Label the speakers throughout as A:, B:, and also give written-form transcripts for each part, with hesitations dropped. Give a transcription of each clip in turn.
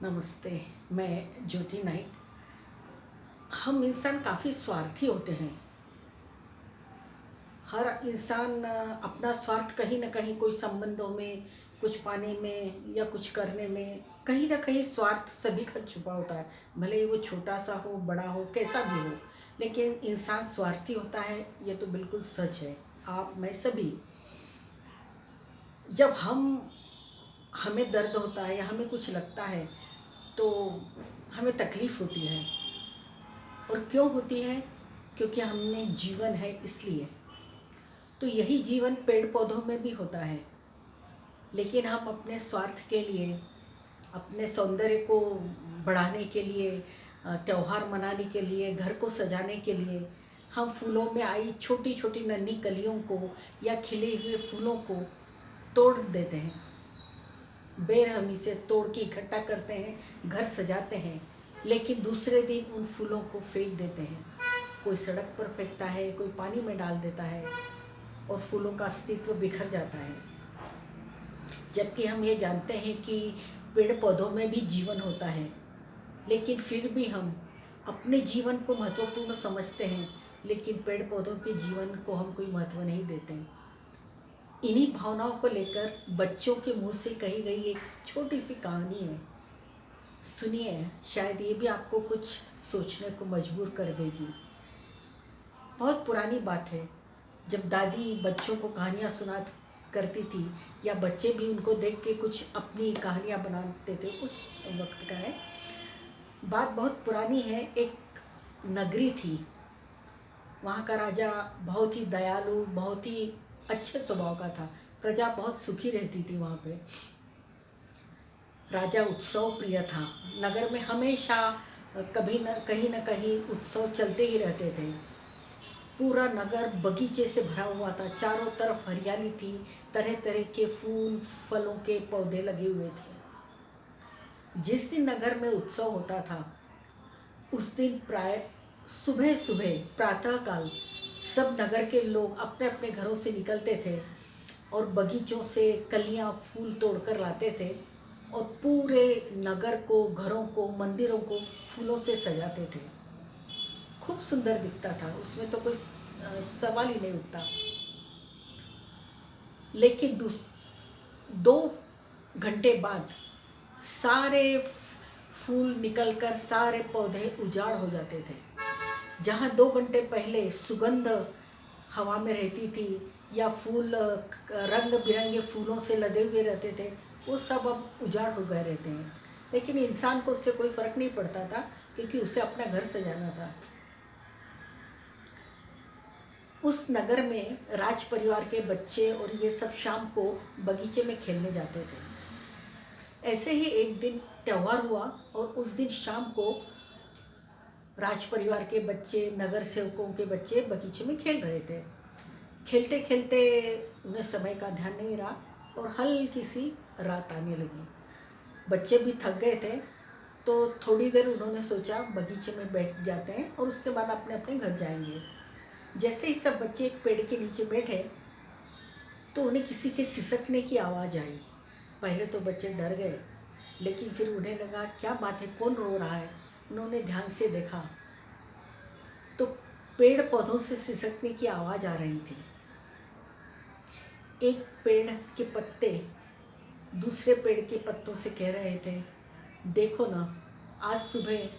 A: नमस्ते। मैं ज्योति नाइक। हम इंसान काफ़ी स्वार्थी होते हैं। हर इंसान अपना स्वार्थ कहीं न कहीं कोई संबंधों में, कुछ पाने में या कुछ करने में, कहीं न कहीं स्वार्थ सभी का छुपा होता है। भले ही वो छोटा-सा हो, बड़ा हो, कैसा भी हो, लेकिन इंसान स्वार्थी होता है, ये तो बिल्कुल सच है। आप, मैं, सभी। जब हमें दर्द होता है या हमें कुछ लगता है, तो हमें तकलीफ़ होती है। और क्यों होती है? क्योंकि हमें जीवन है इसलिए। तो यही जीवन पेड़ पौधों में भी होता है, लेकिन हम अपने स्वार्थ के लिए, अपने सौंदर्य को बढ़ाने के लिए, त्योहार मनाने के लिए, घर को सजाने के लिए, हम फूलों में आई छोटी छोटी नन्ही कलियों को या खिले हुए फूलों को तोड़ देते हैं। बेरहमी से तोड़ के इकट्ठा करते हैं, घर सजाते हैं, लेकिन दूसरे दिन उन फूलों को फेंक देते हैं। कोई सड़क पर फेंकता है, कोई पानी में डाल देता है और फूलों का अस्तित्व बिखर जाता है। जबकि हम ये जानते हैं कि पेड़ पौधों में भी जीवन होता है, लेकिन फिर भी हम अपने जीवन को महत्वपूर्ण समझते हैं, लेकिन पेड़ पौधों के जीवन को हम कोई महत्व नहीं देते। इन्हीं भावनाओं को लेकर बच्चों के मुंह से कही गई एक छोटी सी कहानी है। सुनिए, शायद ये भी आपको कुछ सोचने को मजबूर कर देगी। बहुत पुरानी बात है, जब दादी बच्चों को कहानियाँ सुना करती थी, या बच्चे भी उनको देख के कुछ अपनी कहानियाँ बनाते थे। उस वक्त का है बात, बहुत पुरानी है। एक नगरी थी, वहाँ का राजा बहुत ही दयालु, बहुत ही अच्छे स्वभाव का था। प्रजा बहुत सुखी रहती थी वहाँ पे। राजा उत्सव प्रिय था। नगर में हमेशा कहीं न कहीं उत्सव चलते ही रहते थे। पूरा नगर बगीचे से भरा हुआ था, चारों तरफ हरियाली थी, तरह तरह के फूल फलों के पौधे लगे हुए थे। जिस दिन नगर में उत्सव होता था, उस दिन प्राय सुबह सुबह प्रातःकाल सब नगर के लोग अपने अपने घरों से निकलते थे और बगीचों से कलियां फूल तोड़कर लाते थे और पूरे नगर को, घरों को, मंदिरों को फूलों से सजाते थे। खूब सुंदर दिखता था, उसमें तो कोई सवाल ही नहीं उठता। लेकिन 2 घंटे बाद सारे फूल निकलकर सारे पौधे उजाड़ हो जाते थे। जहाँ 2 घंटे पहले सुगंध हवा में रहती थी या फूल रंग बिरंगे फूलों से लदे हुए रहते थे, वो सब अब उजाड़ हो गए रहते हैं। लेकिन इंसान को उससे कोई फ़र्क नहीं पड़ता था, क्योंकि उसे अपना घर सजाना था। उस नगर में राज परिवार के बच्चे और ये सब शाम को बगीचे में खेलने जाते थे। ऐसे ही एक दिन त्यौहार हुआ और उस दिन शाम को राज परिवार के बच्चे, नगर सेवकों के बच्चे बगीचे में खेल रहे थे। खेलते खेलते उन्हें समय का ध्यान नहीं रहा और हल्की सी रात आने लगी। बच्चे भी थक गए थे, तो थोड़ी देर उन्होंने सोचा बगीचे में बैठ जाते हैं और उसके बाद अपने अपने घर जाएंगे। जैसे ही सब बच्चे एक पेड़ के नीचे बैठे, तो उन्हें किसी के सिसकने की आवाज़ आई। पहले तो बच्चे डर गए, लेकिन फिर उन्हें लगा क्या बात है, कौन रो रहा है। उन्होंने ध्यान से देखा तो पेड़ पौधों से सिसकने की आवाज़ आ रही थी। एक पेड़ के पत्ते दूसरे पेड़ के पत्तों से कह रहे थे, देखो ना, आज सुबह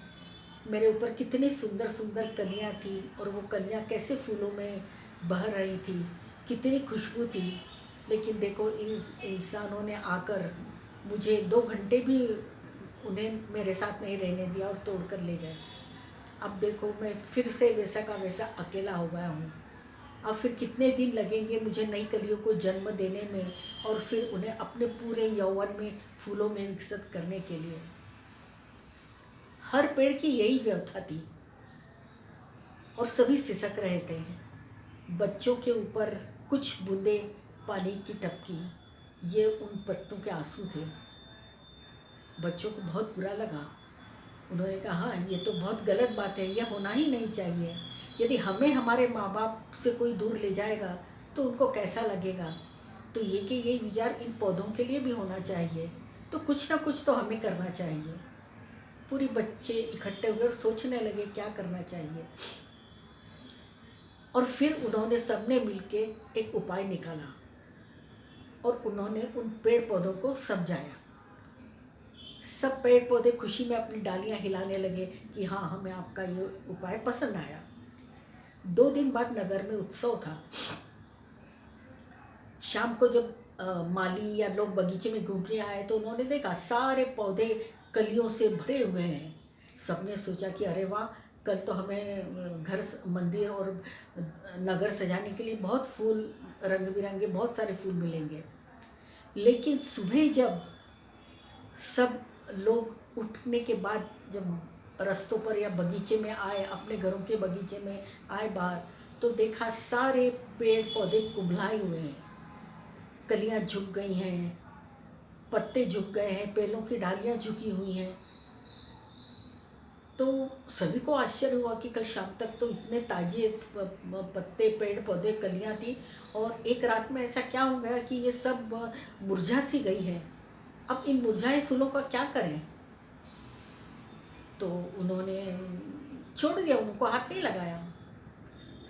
A: मेरे ऊपर कितनी सुंदर सुंदर कलियाँ थी और वो कलियाँ कैसे फूलों में बह रही थी, कितनी खुशबू थी। लेकिन देखो, इंसानों ने आकर मुझे 2 घंटे भी उन्हें मेरे साथ नहीं रहने दिया और तोड़ कर ले गए। अब देखो, मैं फिर से वैसा का वैसा अकेला हो गया हूँ। अब फिर कितने दिन लगेंगे मुझे नई कलियों को जन्म देने में और फिर उन्हें अपने पूरे यौवन में फूलों में विकसित करने के लिए। हर पेड़ की यही व्यथा थी और सभी सिसक रहे थे। बच्चों के ऊपर कुछ बूंदे पानी की टपकी, ये उन पत्तों के आंसू थे। बच्चों को बहुत बुरा लगा। उन्होंने कहा, हाँ, ये तो बहुत गलत बात है, यह होना ही नहीं चाहिए। यदि हमें हमारे माँ बाप से कोई दूर ले जाएगा तो उनको कैसा लगेगा। तो ये कि ये विचार इन पौधों के लिए भी होना चाहिए। तो कुछ ना कुछ तो हमें करना चाहिए। पूरी बच्चे इकट्ठे हुए और सोचने लगे क्या करना चाहिए। और फिर उन्होंने सबने मिलके एक उपाय निकाला और उन्होंने उन पेड़ पौधों को समझाया। सब पेड़ पौधे खुशी में अपनी डालियां हिलाने लगे कि हाँ, हमें आपका ये उपाय पसंद आया। 2 दिन बाद नगर में उत्सव था। शाम को जब माली या लोग बगीचे में घूमने आए तो उन्होंने देखा सारे पौधे कलियों से भरे हुए हैं। सबने सोचा कि अरे वाह, कल तो हमें घर मंदिर और नगर सजाने के लिए बहुत फूल, रंग बिरंगे बहुत सारे फूल मिलेंगे। लेकिन सुबह जब सब लोग उठने के बाद जब रास्तों पर या बगीचे में आए, अपने घरों के बगीचे में आए बाहर, तो देखा सारे पेड़ पौधे कुम्हलाए हुए हैं, कलियां झुक गई हैं, पत्ते झुक गए हैं, पेड़ों की डालियां झुकी हुई हैं। तो सभी को आश्चर्य हुआ कि कल शाम तक तो इतने ताजे पत्ते, पेड़ पौधे, कलियां थी और एक रात में ऐसा क्या हो गया कि ये सब मुरझा सी गई है। अब इन मुरझाए फूलों का क्या करें? तो उन्होंने छोड़ दिया, उनको हाथ नहीं लगाया।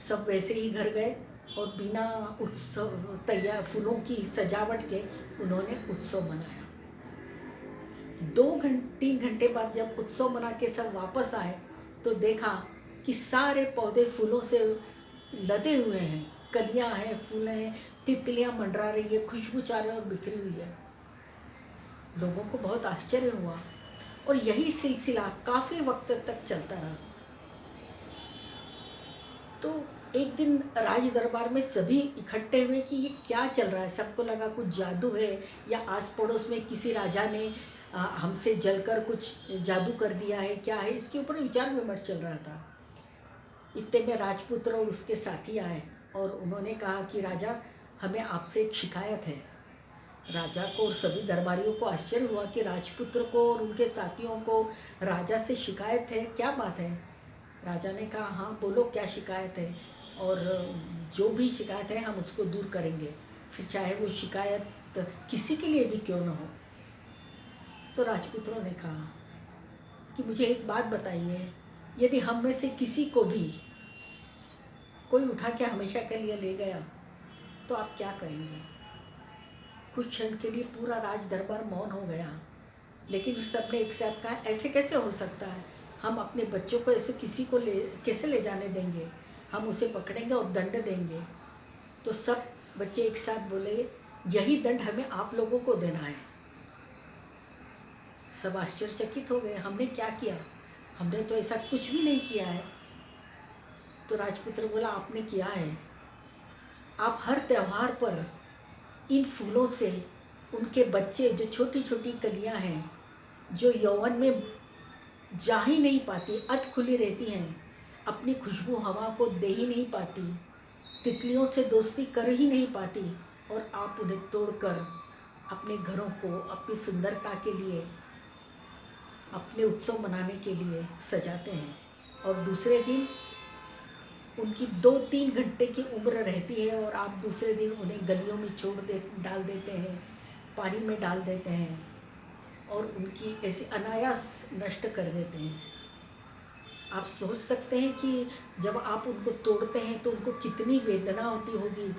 A: सब वैसे ही घर गए और बिना उत्सव तैयार फूलों की सजावट के उन्होंने उत्सव मनाया। 3 घंटे बाद जब उत्सव मना के सब वापस आए तो देखा कि सारे पौधे फूलों से लदे हुए हैं, कलियां हैं, फूल हैं, तितलियां मंडरा रही है, खुशबू चारों ओर बिखरी हुई है। लोगों को बहुत आश्चर्य हुआ और यही सिलसिला काफ़ी वक्त तक चलता रहा। तो एक दिन राज दरबार में सभी इकट्ठे हुए कि ये क्या चल रहा है। सबको लगा कुछ जादू है या आस पड़ोस में किसी राजा ने हमसे जलकर कुछ जादू कर दिया है, क्या है, इसके ऊपर विचार विमर्श चल रहा था। इतने में राजपुत्र और उसके साथी आए और उन्होंने कहा कि राजा, हमें आपसे एक शिकायत है। राजा को और सभी दरबारियों को आश्चर्य हुआ कि राजपुत्र को और उनके साथियों को राजा से शिकायत है, क्या बात है। राजा ने कहा, हाँ बोलो, क्या शिकायत है, और जो भी शिकायत है हम उसको दूर करेंगे, फिर चाहे वो शिकायत किसी के लिए भी क्यों न हो। तो राजपुत्रों ने कहा कि मुझे एक बात बताइए, यदि हम में से किसी को भी कोई उठा के हमेशा के लिए ले गया तो आप क्या करेंगे? कुछ क्षण के लिए पूरा राज दरबार मौन हो गया, लेकिन सबने एक साथ कहा, ऐसे कैसे हो सकता है, हम अपने बच्चों को ऐसे किसी को कैसे ले जाने देंगे, हम उसे पकड़ेंगे और दंड देंगे। तो सब बच्चे एक साथ बोले, यही दंड हमें आप लोगों को देना है। सब आश्चर्यचकित हो गए, हमने क्या किया, हमने तो ऐसा कुछ भी नहीं किया है। तो राजपुत्र बोला, आपने किया है। आप हर त्यौहार पर इन फूलों से उनके बच्चे, जो छोटी छोटी कलियां हैं, जो यौवन में जा ही नहीं पाती, अध खुली रहती हैं, अपनी खुशबू हवा को दे ही नहीं पाती, तितलियों से दोस्ती कर ही नहीं पाती, और आप उन्हें तोड़कर अपने घरों को अपनी सुंदरता के लिए, अपने उत्सव मनाने के लिए सजाते हैं। और दूसरे दिन उनकी 2-3 घंटे की उम्र रहती है और आप दूसरे दिन उन्हें गलियों में डाल देते हैं, पानी में डाल देते हैं और उनकी ऐसी अनायास नष्ट कर देते हैं। आप सोच सकते हैं कि जब आप उनको तोड़ते हैं तो उनको कितनी वेदना होती होगी,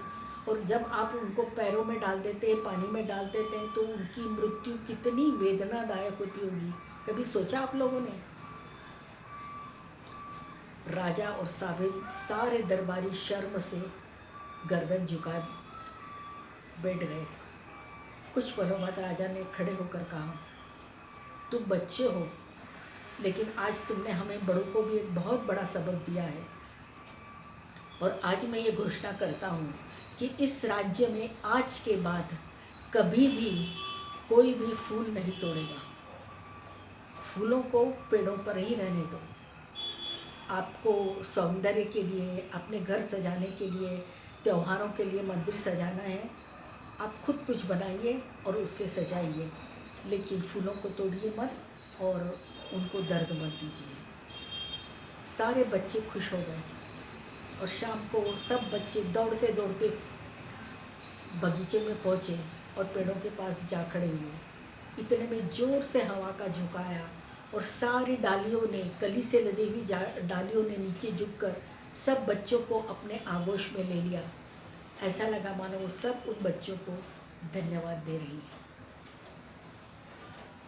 A: और जब आप उनको पैरों में डाल देते हैं, पानी में डाल देते हैं, तो उनकी मृत्यु कितनी वेदनादायक होती होगी। कभी सोचा आप लोगों ने? राजा और सारे दरबारी शर्म से गर्दन झुका बैठ गए। कुछ पलों बाद राजा ने खड़े होकर कहा, तुम बच्चे हो, लेकिन आज तुमने हमें बड़ों को भी एक बहुत बड़ा सबक दिया है, और आज मैं ये घोषणा करता हूँ कि इस राज्य में आज के बाद कभी भी कोई भी फूल नहीं तोड़ेगा। फूलों को पेड़ों पर ही रहने दो। आपको सौंदर्य के लिए, अपने घर सजाने के लिए, त्योहारों के लिए मंदिर सजाना है, आप खुद कुछ बनाइए और उससे सजाइए, लेकिन फूलों को तोड़िए मत और उनको दर्द मत दीजिए। सारे बच्चे खुश हो गए और शाम को सब बच्चे दौड़ते दौड़ते बगीचे में पहुँचे और पेड़ों के पास जा खड़े हुए। इतने में ज़ोर से हवा का झोंका आया और सारी डालियों ने, कली से लदी हुई डालियों ने नीचे झुककर सब बच्चों को अपने आगोश में ले लिया। ऐसा लगा मानो वो सब उन बच्चों को धन्यवाद दे रही है।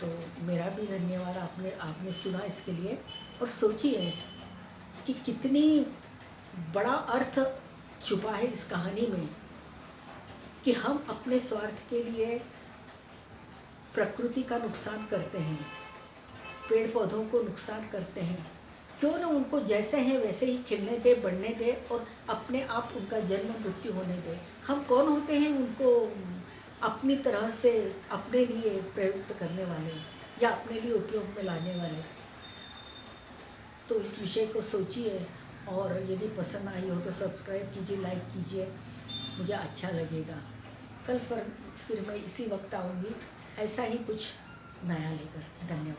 A: तो मेरा भी धन्यवाद आपने आपने सुना इसके लिए। और सोचिए कि कितनी बड़ा अर्थ छुपा है इस कहानी में, कि हम अपने स्वार्थ के लिए प्रकृति का नुकसान करते हैं, पेड़ पौधों को नुकसान करते हैं। क्यों ना उनको जैसे हैं वैसे ही खिलने दे, बढ़ने दे और अपने आप उनका जन्म मृत्यु होने दे। हम कौन होते हैं उनको अपनी तरह से अपने लिए प्रयुक्त करने वाले या अपने लिए उपयोग में लाने वाले। तो इस विषय को सोचिए, और यदि पसंद आई हो तो सब्सक्राइब कीजिए, लाइक कीजिए, मुझे अच्छा लगेगा। कल फिर मैं इसी वक्त आऊँगी ऐसा ही कुछ नया लेकर। धन्यवाद।